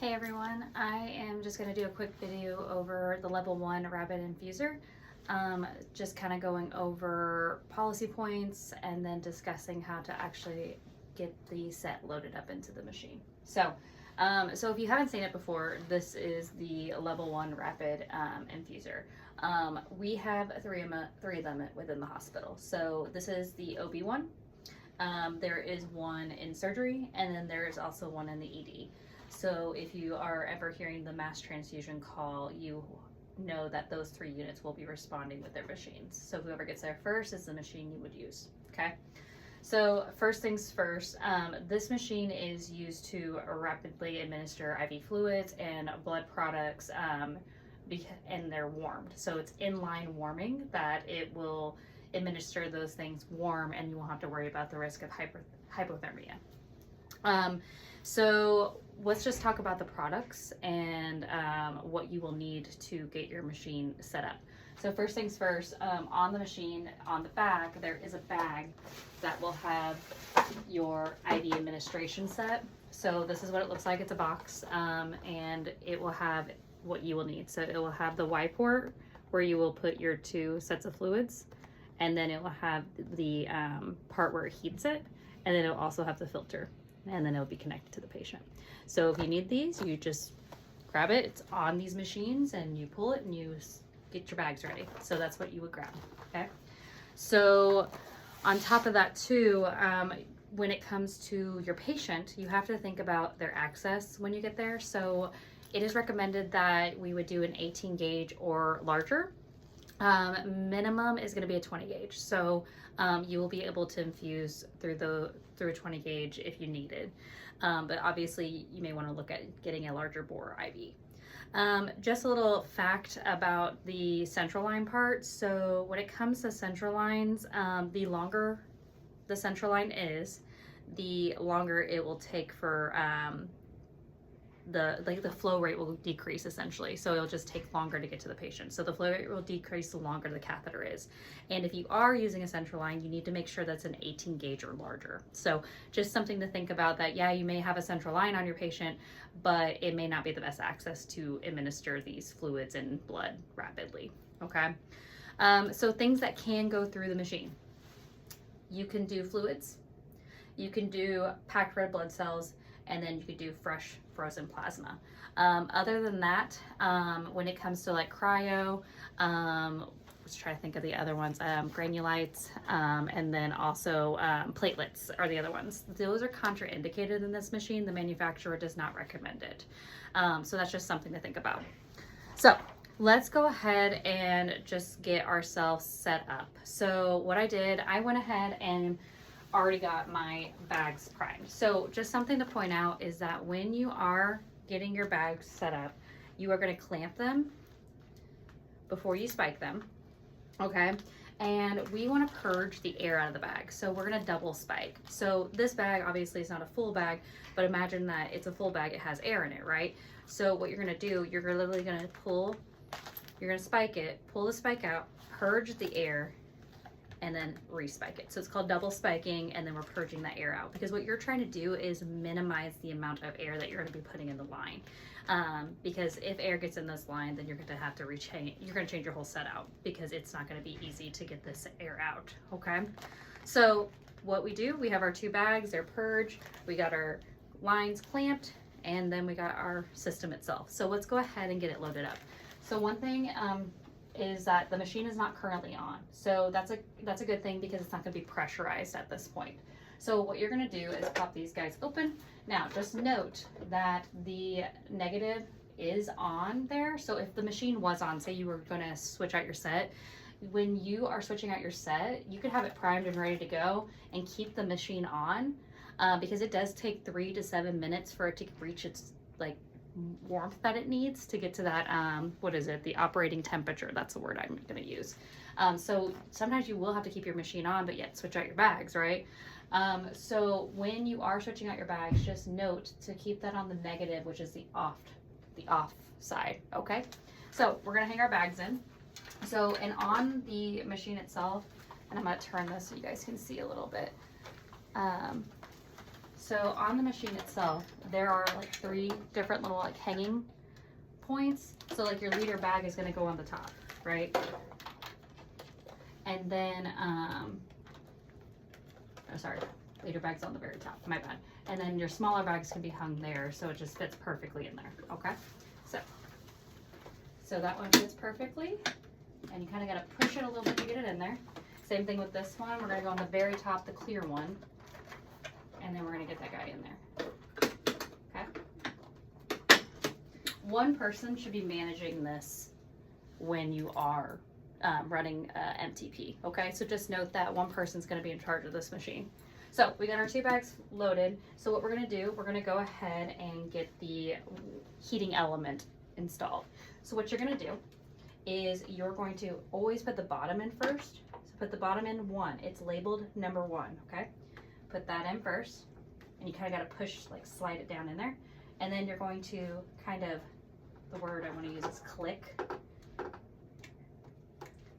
Hey everyone, I am just going to do a quick video over the level 1 rapid infuser. Just kind of going over policy points and then discussing how to actually get the set loaded up into the machine. So if you haven't seen it before, this is the level 1 rapid infuser. We have three of them within the hospital. So this is the OB one. There is one in surgery, and then there is also one in the ED. So if you are ever hearing the mass transfusion call, you know that those 3 units will be responding with their machines. So whoever gets there first is the machine you would use, okay? So first things first, this machine is used to rapidly administer IV fluids and blood products, and they're warmed. So it's inline warming that it will administer those things warm, and you won't have to worry about the risk of hypothermia. So let's just talk about the products and what you will need to get your machine set up. So first things first, on the machine, on the back, there is a bag that will have your IV administration set. So this is what it looks like. It's a box, and it will have what you will need. So it will have the Y port where you will put your 2 sets of fluids, and then it will have the part where it heats it, and then it will also have the filter, and then it'll be connected to the patient. So if you need these, you just grab it. It's on these machines, and you pull it and you get your bags ready. So that's what you would grab, okay? So on top of that too, when it comes to your patient, you have to think about their access when you get there. So it is recommended that we would do an 18 gauge or larger. Minimum is going to be a 20 gauge. So you will be able to infuse through a 20 gauge if you needed. But obviously you may want to look at getting a larger bore IV. Just a little fact about the central line part. So when it comes to central lines, the longer the central line is, the longer it will take for the flow rate will decrease essentially. So it'll just take longer to get to the patient. So the flow rate will decrease the longer the catheter is. And if you are using a central line, you need to make sure that's an 18 gauge or larger. So just something to think about, that yeah, you may have a central line on your patient, but it may not be the best access to administer these fluids and blood rapidly, okay? So things that can go through the machine. You can do fluids, you can do packed red blood cells, and then you could do fresh frozen plasma. Other than that, when it comes to like cryo, let's try to think of the other ones, granulites, and then also platelets are the other ones. Those are contraindicated in this machine. The manufacturer does not recommend it. So that's just something to think about. So let's go ahead and just get ourselves set up. So what I did, I went ahead and already got my bags primed. So just something to point out is that when you are getting your bags set up, you are going to clamp them before you spike them, okay? And we want to purge the air out of the bag. So we're going to double spike. So this bag obviously is not a full bag, but imagine that it's a full bag, it has air in it, right? So what you're going to do, you're literally going to you're going to spike it, pull the spike out, purge the air, and then respike it. So it's called double spiking, and then we're purging that air out, because what you're trying to do is minimize the amount of air that you're going to be putting in the line. Because if air gets in this line, then you're going to have to you're going to change your whole set out, because it's not going to be easy to get this air out, okay? So what we do, we have our 2 bags, they're purged, we got our lines clamped, and then we got our system itself. So let's go ahead and get it loaded up. So one thing, is that the machine is not currently on. So that's a good thing, because it's not going to be pressurized at this point. So what you're going to do is pop these guys open. Now just note that the negative is on there. So if the machine was on, say you were going to switch out your set, when you are switching out your set, you could have it primed and ready to go and keep the machine on, because it does take 3 to 7 minutes for it to reach its warmth that it needs to get to that, what is it, the operating temperature, that's the word I'm going to use. So sometimes you will have to keep your machine on, but yet switch out your bags, right? So when you are switching out your bags, just note to keep that on the negative, which is the off side, okay? So we're going to hang our bags in. So, and on the machine itself, and I'm going to turn this so you guys can see a little bit. So on the machine itself, there are like 3 different little like hanging points. So like your liter bag is going to go on the top, right? And then, oh sorry, liter bag's on the very top, my bad. And then your smaller bags can be hung there, so it just fits perfectly in there, okay? So that one fits perfectly, and you kind of got to push it a little bit to get it in there. Same thing with this one. We're going to go on the very top, the clear one, and then we're going to get that guy in there. Okay. One person should be managing this when you are running MTP. Okay, so just note that one person's going to be in charge of this machine. So we got our 2 bags loaded. So what we're going to do, we're going to go ahead and get the heating element installed. So what you're going to do is you're going to always put the bottom in first. So put the bottom in 1. It's labeled number 1, okay? Put that in first, and you kind of got to push, like slide it down in there. And then you're going to kind of, the word I want to use is click.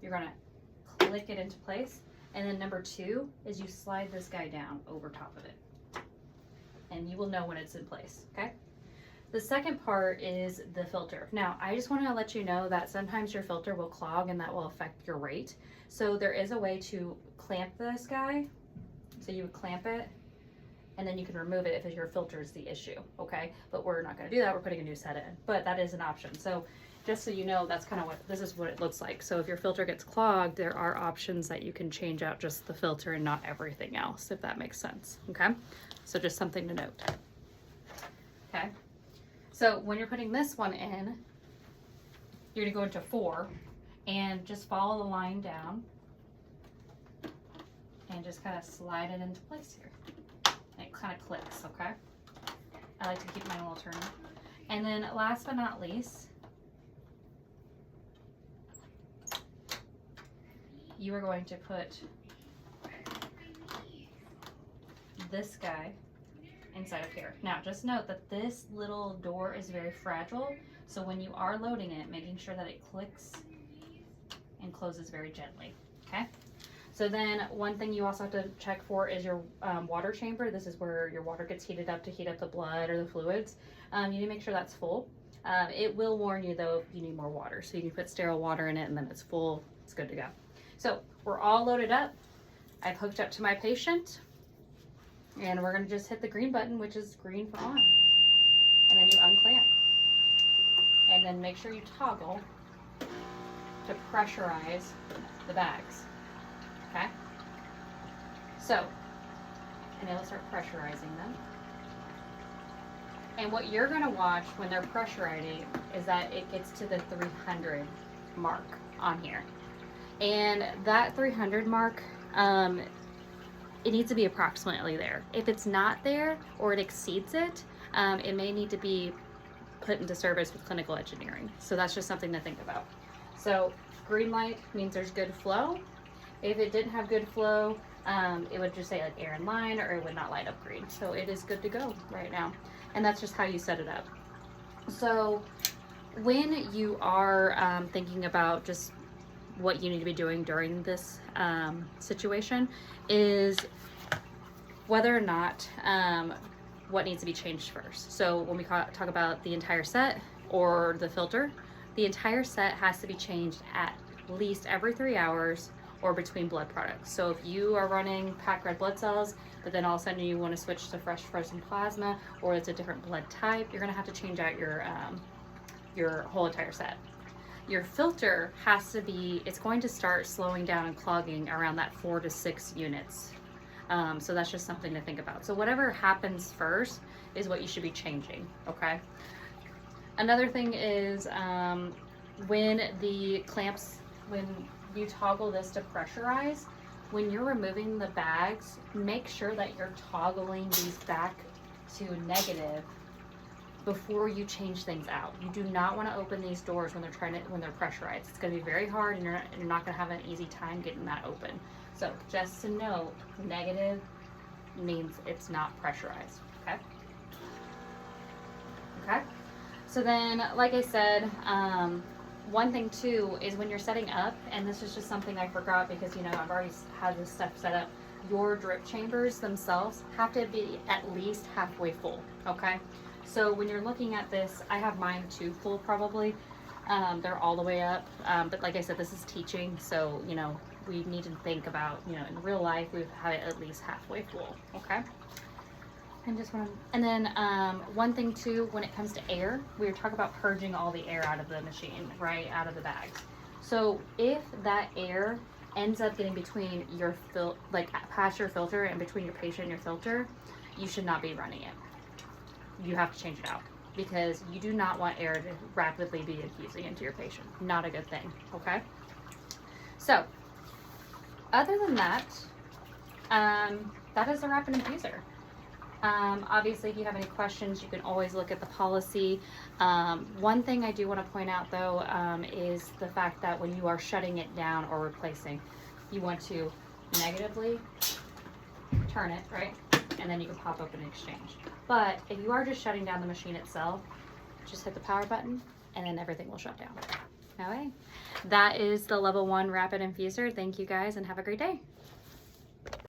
You're going to click it into place. And then number 2 is you slide this guy down over top of it. And you will know when it's in place, okay? The second part is the filter. Now, I just want to let you know that sometimes your filter will clog and that will affect your rate. So there is a way to clamp this guy. So you would clamp it, and then you can remove it if your filter is the issue, okay? But we're not going to do that. We're putting a new set in, but that is an option. So just so you know, that's kind of what, this is what it looks like. So if your filter gets clogged, there are options that you can change out just the filter and not everything else, if that makes sense, okay? So just something to note, okay? So when you're putting this one in, you're gonna go into 4 and just follow the line down and just kind of slide it into place here. And it kind of clicks, okay? I like to keep mine a little turny. And then last but not least, you are going to put this guy inside of here. Now just note that this little door is very fragile, so when you are loading it, making sure that it clicks and closes very gently, okay? So then one thing you also have to check for is your water chamber. This is where your water gets heated up to heat up the blood or the fluids. You need to make sure that's full. It will warn you though if you need more water, so you can put sterile water in it and then it's full, it's good to go. So we're all loaded up. I've hooked up to my patient. And we're going to just hit the green button, which is green for on. And then you unclamp. And then make sure you toggle to pressurize the bags. Okay? So, and it'll start pressurizing them. And what you're going to watch when they're pressurizing is that it gets to the 300 mark on here. And that 300 mark, it needs to be approximately there. If it's not there or it exceeds it, it may need to be put into service with clinical engineering. So that's just something to think about. So green light means there's good flow. If it didn't have good flow, it would just say like air in line, or it would not light up green. So it is good to go right now. And that's just how you set it up. So when you are thinking about just what you need to be doing during this situation is whether or not what needs to be changed first. So when we talk about the entire set or the filter, the entire set has to be changed at least every 3 hours or between blood products. So if you are running packed red blood cells, but then all of a sudden you want to switch to fresh frozen plasma, or it's a different blood type, you're gonna have to change out your whole entire set. Your filter has to be, it's going to start slowing down and clogging around that 4 to 6 units. So that's just something to think about. So whatever happens first is what you should be changing, okay? Another thing is when the clamps, when you toggle this to pressurize, when you're removing the bags, make sure that you're toggling these back to negative before you change things out. You do not want to open these doors when they're pressurized. It's going to be very hard, and you're not going to have an easy time getting that open. So just to know, negative means it's not pressurized. Okay. Okay. So then, like I said, one thing too is when you're setting up, and this is just something I forgot because I've already had this stuff set up. your drip chambers themselves have to be at least halfway full, okay? So when you're looking at this, I have mine too full probably. They're all the way up, but like I said, this is teaching, so you know, we need to think about, you know, in real life we have it at least halfway full, okay? And then one thing too, when it comes to air, we were talking about purging all the air out of the machine, right, out of the bags. So if that air ends up getting between your past your filter and between your patient and your filter, you should not be running it. You have to change it out because you do not want air to rapidly be infusing into your patient. Not a good thing, okay? So other than that, that is the rapid infuser. Obviously, if you have any questions, you can always look at the policy. One thing I do want to point out, though, is the fact that when you are shutting it down or replacing, you want to negatively turn it, right? And then you can pop open an exchange. But if you are just shutting down the machine itself, just hit the power button and then everything will shut down. All right. That is the level 1 rapid infuser. Thank you guys and have a great day.